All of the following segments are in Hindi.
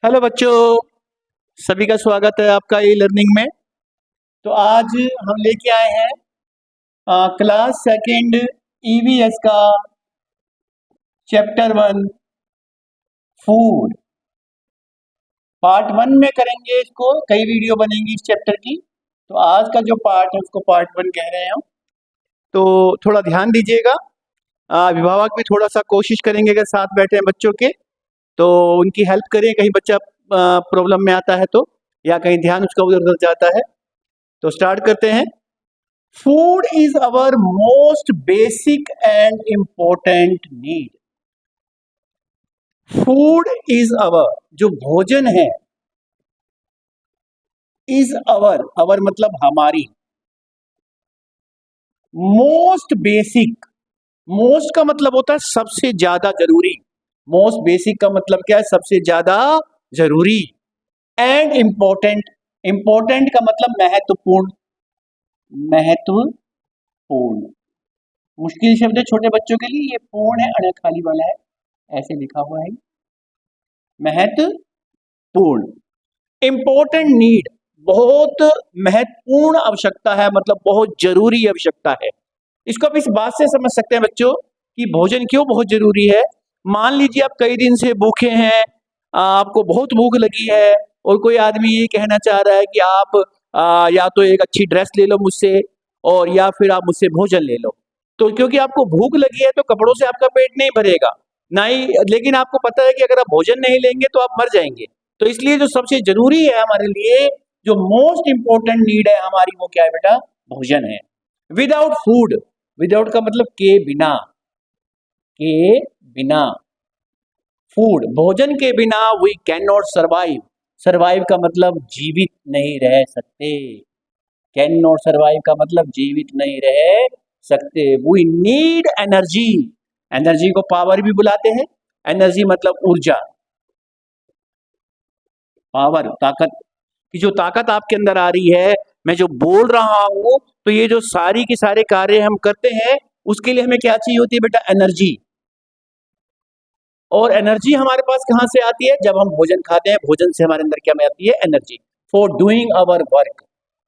हेलो बच्चों, सभी का स्वागत है आपका ई लर्निंग में। तो आज हम लेके आए हैं क्लास सेकंड ईवीएस का चैप्टर 1 फूड। पार्ट 1 में करेंगे इसको, कई वीडियो बनेंगी इस चैप्टर की। तो आज का जो पार्ट है उसको पार्ट 1 कह रहे हैं हम। तो थोड़ा ध्यान दीजिएगा। अभिभावक भी थोड़ा सा कोशिश करेंगे, अगर साथ बैठे हैं बच्चों के तो उनकी हेल्प करें, कहीं बच्चा प्रॉब्लम में आता है तो, या कहीं ध्यान उसका उधर उधर जाता है। तो स्टार्ट करते हैं। Food is our most basic and important need. Food is our, जो भोजन है, इज अवर, अवर मतलब हमारी, मोस्ट बेसिक। मोस्ट का मतलब होता है सबसे ज्यादा जरूरी। मोस्ट बेसिक का मतलब क्या है? सबसे ज्यादा जरूरी। एंड इंपॉर्टेंट, इंपॉर्टेंट का मतलब महत्वपूर्ण। महत्वपूर्ण मुश्किल शब्द है छोटे बच्चों के लिए, ये पूर्ण है, अड़ा खाली वाला है, ऐसे लिखा हुआ है। महत्वपूर्ण, इंपॉर्टेंट नीड, बहुत महत्वपूर्ण आवश्यकता है, मतलब बहुत जरूरी आवश्यकता है। इसको आप इस बात से समझ सकते हैं बच्चों कि भोजन क्यों बहुत जरूरी है। मान लीजिए आप कई दिन से भूखे हैं, आपको बहुत भूख लगी है, और कोई आदमी ये कहना चाह रहा है कि आप या तो एक अच्छी ड्रेस ले लो मुझसे, और या फिर आप मुझसे भोजन ले लो। तो क्योंकि आपको भूख लगी है तो कपड़ों से आपका पेट नहीं भरेगा, ना ही, लेकिन आपको पता है कि अगर आप भोजन नहीं लेंगे तो आप मर जाएंगे। तो इसलिए जो सबसे जरूरी है हमारे लिए, जो मोस्ट इंपॉर्टेंट नीड है हमारी, वो क्या है बेटा? भोजन है। विदाउट फूड, विदाउट का मतलब के बिना, के बिना, फूड भोजन के बिना we can not survive. Survive का मतलब जीवित नहीं रह सकते। कैन नॉट सर्वाइव का मतलब जीवित नहीं रह सकते। We need energy. एनर्जी को पावर भी बुलाते हैं। एनर्जी मतलब ऊर्जा, पावर, ताकत की जो ताकत आपके अंदर आ रही है, मैं जो बोल रहा हूं, तो ये जो सारी के सारे कार्य हम करते हैं, उसके लिए हमें क्या चाहिए होती है बेटा? एनर्जी। और एनर्जी हमारे पास कहां से आती है? जब हम भोजन खाते हैं, भोजन से हमारे अंदर क्या में आती है? Energy. For doing our work,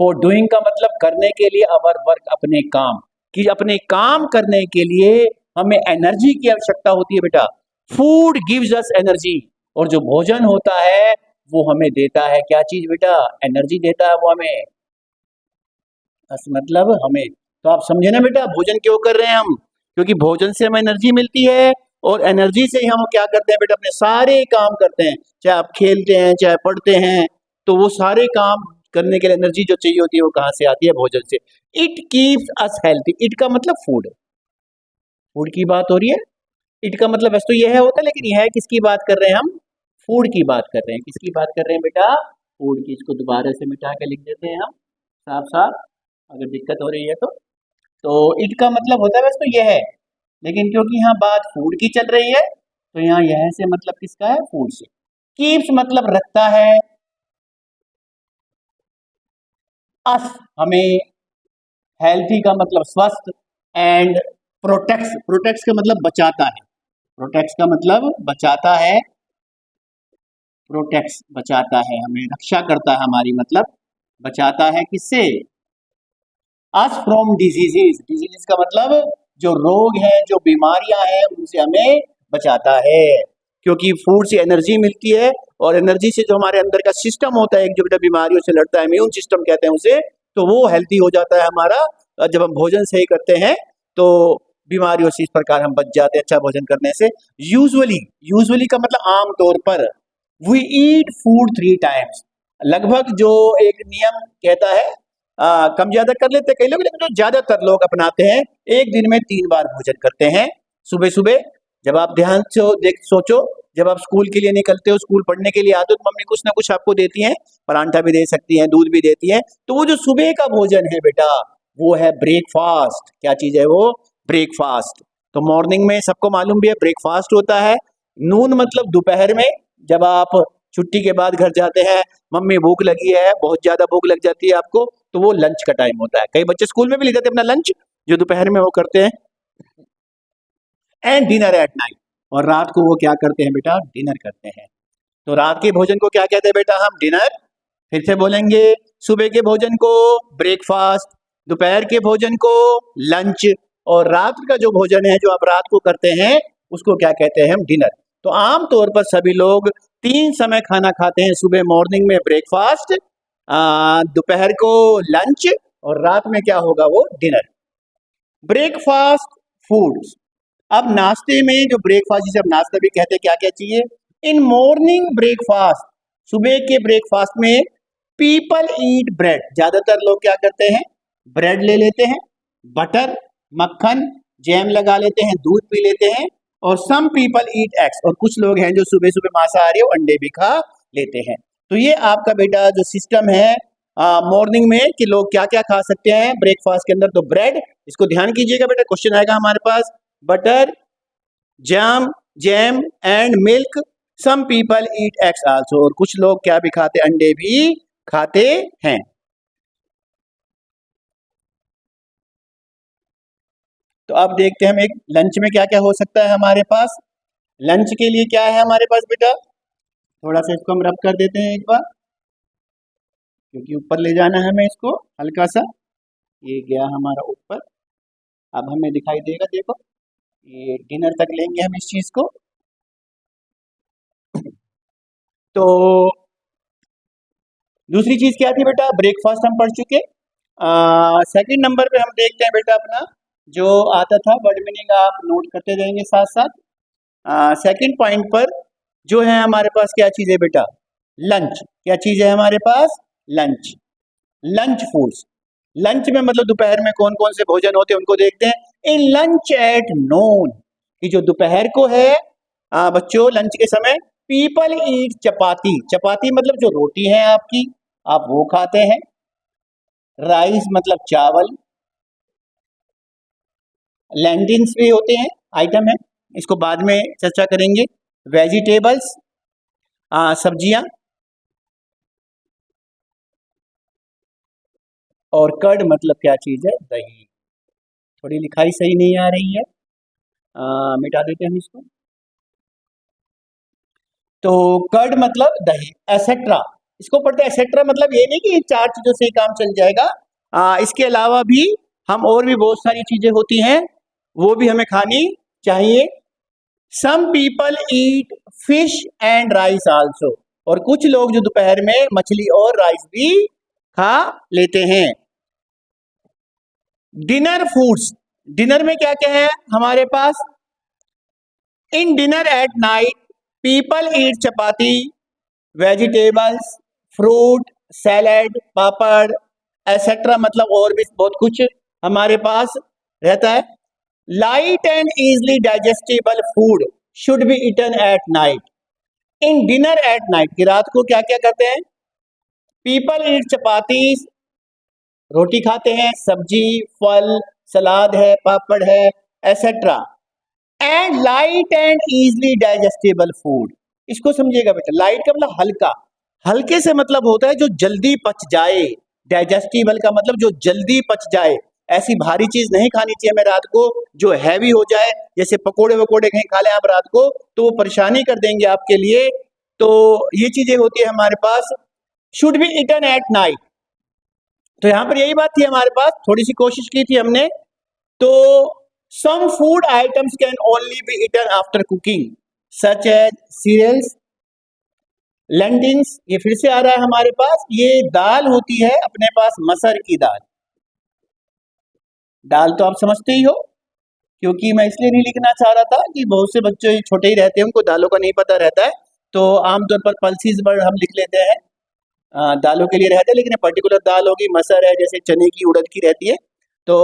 for doing का मतलब करने के लिए, अवर वर्क अपने काम, कि अपने काम करने के लिए हमें एनर्जी की आवश्यकता होती है बेटा। फूड गिव्स अस एनर्जी, और जो भोजन होता है वो हमें देता है क्या चीज बेटा? एनर्जी देता है वो हमें। बस मतलब हमें, तो आप समझे ना बेटा, भोजन क्यों कर रहे हैं हम? क्योंकि भोजन से हमें एनर्जी मिलती है, और एनर्जी से ही हम क्या करते हैं बेटा? अपने सारे काम करते हैं, चाहे आप खेलते हैं, चाहे पढ़ते हैं, तो वो सारे काम करने के लिए एनर्जी जो चाहिए होती है वो कहाँ से आती है? भोजन से। It keeps us healthy. It का मतलब फूड, फूड की बात हो रही है। इट का मतलब वैसे तो यह होता है, लेकिन यह किसकी बात कर रहे हैं हम? फूड की बात कर रहे हैं। किसकी बात कर रहे हैं बेटा? फूड की। इसको दोबारा से मिटा के लिख देते हैं हम साफ साफ, अगर दिक्कत हो रही है तो इट का मतलब होता है वैसे तो यह है, लेकिन क्योंकि यहाँ बात फूड की चल रही है तो यहाँ यह से मतलब किसका है? फूड से। कीप्स मतलब रखता है, अस हमें, हेल्थी का मतलब स्वस्थ, एंड प्रोटेक्ट्स, प्रोटेक्ट्स का मतलब बचाता है। प्रोटेक्ट्स का मतलब बचाता है, प्रोटेक्ट्स बचाता है, हमें रक्षा करता है हमारी, मतलब बचाता है किससे? Us from diseases. डिजीजेस का मतलब जो रोग है, जो बीमारियां हैं, उनसे हमें बचाता है। क्योंकि फूड से एनर्जी मिलती है, और एनर्जी से जो हमारे अंदर का सिस्टम होता है, एक जो बेटा बीमारियों से लड़ता है, इम्यून सिस्टम कहते हैं उसे, तो वो हेल्थी हो जाता है हमारा। जब हम भोजन सही करते हैं तो बीमारियों से इस प्रकार हम बच जाते हैं, अच्छा भोजन करने से। यूजुअली, यूजुअली का मतलब आमतौर पर, वी ईट फूड 3 टाइम्स। लगभग जो एक नियम कहता है, कम ज्यादा कर लेते कई लोग, लेकिन जो ज्यादातर लोग अपनाते हैं, एक दिन में 3 बार भोजन करते हैं। सुबह सुबह जब आप ध्यान से देख सोचो, जब आप स्कूल के लिए निकलते हो, स्कूल पढ़ने के लिए आते हो, तो मम्मी कुछ ना कुछ आपको देती हैं, परांठा भी दे सकती हैं, दूध भी देती हैं। तो वो जो सुबह का भोजन है बेटा, वो है ब्रेकफास्ट। क्या चीज है वो? ब्रेकफास्ट। तो मॉर्निंग में सबको मालूम भी है ब्रेकफास्ट होता है। नून मतलब दोपहर में, जब आप छुट्टी के बाद घर जाते हैं, मम्मी भूख लगी है, बहुत ज्यादा भूख लग जाती है आपको, तो वो लंच का टाइम होता है। कई बच्चे स्कूल में भी ले जाते हैं अपना लंच, जो दोपहर में वो करते हैं। एंड डिनर एट नाइट, और रात को वो क्या करते हैं बेटा? डिनर करते हैं। तो रात के भोजन को क्या कहते हैं बेटा हम? डिनर। फिर से बोलेंगे, सुबह के भोजन को ब्रेकफास्ट, दोपहर के भोजन को लंच, और रात का जो भोजन है जो आप रात को करते हैं उसको क्या कहते हैं हम? डिनर। तो आमतौर पर सभी लोग 3 समय खाना खाते हैं, सुबह मॉर्निंग में ब्रेकफास्ट, दोपहर को लंच, और रात में क्या होगा? वो डिनर। Breakfast foods. अब नाश्ते में जो ब्रेकफास्ट, जिसे हम नाश्ता भी कहते हैं, क्या क्या चाहिए? इन मॉर्निंग ब्रेकफास्ट, सुबह के ब्रेकफास्ट में पीपल ईट ब्रेड। ज्यादातर लोग क्या करते हैं? ब्रेड ले लेते हैं, बटर, मक्खन, जैम लगा लेते हैं, दूध पी लेते हैं, और सम पीपल ईट एग्स, और कुछ लोग हैं जो सुबह सुबह मांसाहारी और अंडे भी खा लेते हैं। तो ये आपका बेटा जो सिस्टम है मॉर्निंग में कि लोग क्या क्या खा सकते हैं ब्रेकफास्ट के अंदर। तो ब्रेड, इसको ध्यान कीजिएगा बेटा, क्वेश्चन आएगा हमारे पास। Butter, jam and milk, some people eat eggs also, और कुछ लोग क्या भी खाते? अंडे भी खाते हैं। तो अब देखते हैं हम एक लंच में क्या क्या हो सकता है हमारे पास। लंच के लिए क्या है हमारे पास बेटा? थोड़ा सा इसको हम रब कर देते हैं एक बार, क्योंकि ऊपर ले जाना है हमें इसको हल्का सा। ये गया हमारा ऊपर, अब हमें दिखाई देगा, देखो ये डिनर तक लेंगे हम इस चीज को। तो दूसरी चीज क्या थी बेटा? ब्रेकफास्ट हम पढ़ चुके। सेकंड नंबर पे हम देखते हैं बेटा अपना जो आता था, वर्ड मीनिंग आप नोट करते रहेंगे साथ साथ। सेकंड पॉइंट पर जो है हमारे पास क्या चीज है बेटा? लंच। क्या चीज है हमारे पास? लंच। Lunch foods. लंच में मतलब दोपहर में कौन कौन से भोजन होते हैं उनको देखते हैं। इन लंच एट नून, कि जो दोपहर को है बच्चों लंच के समय, पीपल ईट चपाती। चपाती मतलब जो रोटी है आपकी, आप वो खाते हैं। राइस मतलब चावल। लैंडिन्स भी होते हैं, आइटम है, इसको बाद में चर्चा करेंगे। वेजिटेबल्स, सब्जियां, और कर्ड मतलब क्या चीज है? दही। थोड़ी लिखाई सही नहीं आ रही है, मिटा देते हैं हम इसको। तो कर्ड मतलब दही, एसेट्रा, इसको पढ़ते हैं एसेट्रा। मतलब ये नहीं कि ये 4 चीजों से ही काम चल जाएगा, इसके अलावा भी हम और भी बहुत सारी चीजें होती हैं, वो भी हमें खानी चाहिए। Some people eat fish and rice also, और कुछ लोग जो दोपहर में मछली और राइस भी खा लेते हैं। Dinner foods. डिनर में क्या क्या है हमारे पास? In dinner at night people eat chapati, vegetables, fruit, salad, papad, etcetera, मतलब और भी बहुत कुछ हमारे पास रहता है। Light and easily digestible food should be eaten at night. In dinner at night, की रात को क्या क्या करते हैं? पीपल ईट चपाती, रोटी खाते हैं, सब्जी, फल, सलाद है, पापड़ है, etcetera. And light and easily digestible food, इसको समझिएगा बेटा। लाइट का मतलब हल्का, हल्के से मतलब होता है जो जल्दी पच जाए। डाइजेस्टेबल का मतलब जो जल्दी पच जाए। ऐसी भारी चीज नहीं खानी चाहिए हमें रात को जो हैवी हो जाए, जैसे पकोड़े वकोड़े कहीं खा लें आप रात को तो वो परेशानी कर देंगे आपके लिए। तो ये चीजें होती है हमारे पास, should be eaten at night. तो यहां पर यही बात थी हमारे पास, थोड़ी सी कोशिश की थी हमने। तो some food items can only be eaten after cooking, such as cereals, lentils. ये फिर से आ रहा है हमारे पास, ये दाल होती है अपने पास, मसर की दाल। दाल तो आप समझते ही हो, क्योंकि मैं इसलिए नहीं लिखना चाह रहा था कि बहुत से बच्चे छोटे ही रहते हैं, उनको दालों का नहीं पता रहता है, तो आमतौर पर पल्सीज वर्ड हम लिख लेते हैं, दालों के लिए रहता है, लेकिन पर्टिकुलर दाल होगी, मसर है, जैसे चने की, उड़द की रहती है। तो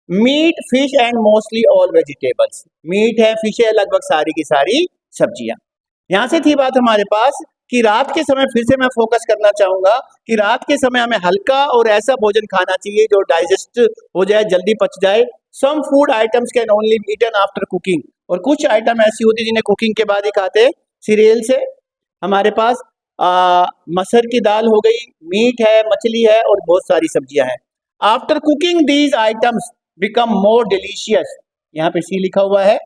meat, fish and mostly all vegetables, meat है, फिश है, लगभग सारी की सारी सब्जियां। यहां से थी बात हमारे पास कि रात के समय, फिर से मैं फोकस करना चाहूंगा कि रात के समय हमें हल्का और ऐसा भोजन खाना चाहिए जो डाइजेस्ट हो जाए, जल्दी पच जाए। Some food items can only be eaten after cooking, और कुछ आइटम ऐसी होती है जिन्हें कुकिंग के बाद ही खाते हैं। सीरियल से हमारे पास मसर की दाल हो गई, मीट है, मछली है, और बहुत सारी सब्जियां हैं। After cooking these items become more delicious, यहाँ पे सी लिखा हुआ है,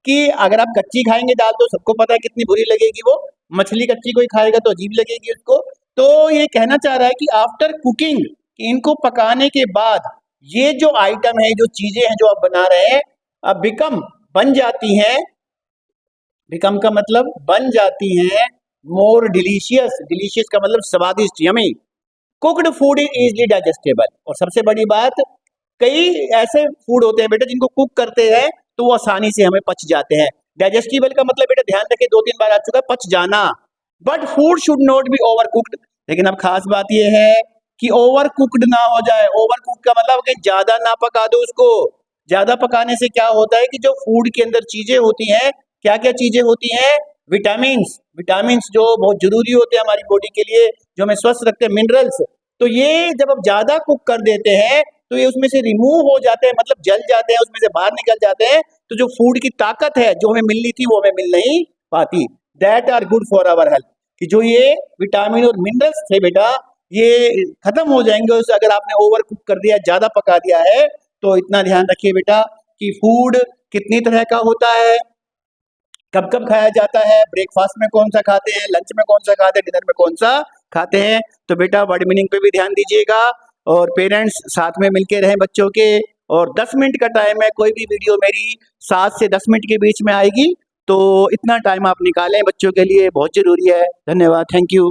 कि अगर आप कच्ची खाएंगे दाल तो सबको पता है कितनी बुरी लगेगी वो, मछली कच्ची कोई खाएगा तो अजीब लगेगी उसको। तो ये कहना चाह रहा है कि आफ्टर कुकिंग, कि इनको पकाने के बाद ये जो आइटम है, जो चीजें हैं जो आप बना रहे हैं, अब बिकम बन जाती हैं, बिकम का मतलब बन जाती हैं, मोर डिलीशियस, डिलीशियस का मतलब स्वादिष्ट, yummy. Cooked food is easily digestible, और सबसे बड़ी बात, कई ऐसे फूड होते हैं बेटा जिनको कुक करते हैं तो वो आसानी से हमें पच जाते हैं। डाइजेस्टेबल का मतलब बेटा ध्यान रखें, 2-3 बार आ चुका है, पच जाना। But food should not be over cooked, लेकिन अब खास बात यह है कि ओवर कुक्ड ना हो जाए। ओवर कुक का मतलब कि ज्यादा ना पका दो उसको। ज्यादा पकाने से क्या होता है कि जो फूड के अंदर चीजें होती हैं, क्या क्या चीजें होती हैं, विटामिन्स, विटामिन्स जो बहुत जरूरी होते हैं हमारी बॉडी के लिए, जो हमें स्वस्थ रखते हैं, मिनरल्स, तो ये जब आप ज्यादा कुक कर देते हैं तो ये उसमें से रिमूव हो जाते हैं, मतलब जल जाते हैं, उसमें से बाहर निकल जाते हैं। तो जो फूड की ताकत है जो हमें मिलनी थी वो हमें मिल नहीं पाती। That are good for our health, कि जो ये विटामिन और मिनरल्स थे बेटा ये खत्म हो जाएंगे उससे अगर आपने ओवर कुक कर दिया, ज्यादा पका दिया है। तो इतना ध्यान रखिए बेटा कि फूड कितनी तरह का होता है, कब कब खाया जाता है, ब्रेकफास्ट में कौन सा खाते हैं, लंच में कौन सा खाते हैं, डिनर में कौन सा खाते हैं। तो बेटा वर्ड मीनिंग पे भी ध्यान दीजिएगा, और पेरेंट्स साथ में मिलके रहें बच्चों के। और 10 मिनट का टाइम है, कोई भी वीडियो मेरी 7 से 10 मिनट के बीच में आएगी, तो इतना टाइम आप निकालें बच्चों के लिए, बहुत जरूरी है। धन्यवाद, थैंक यू।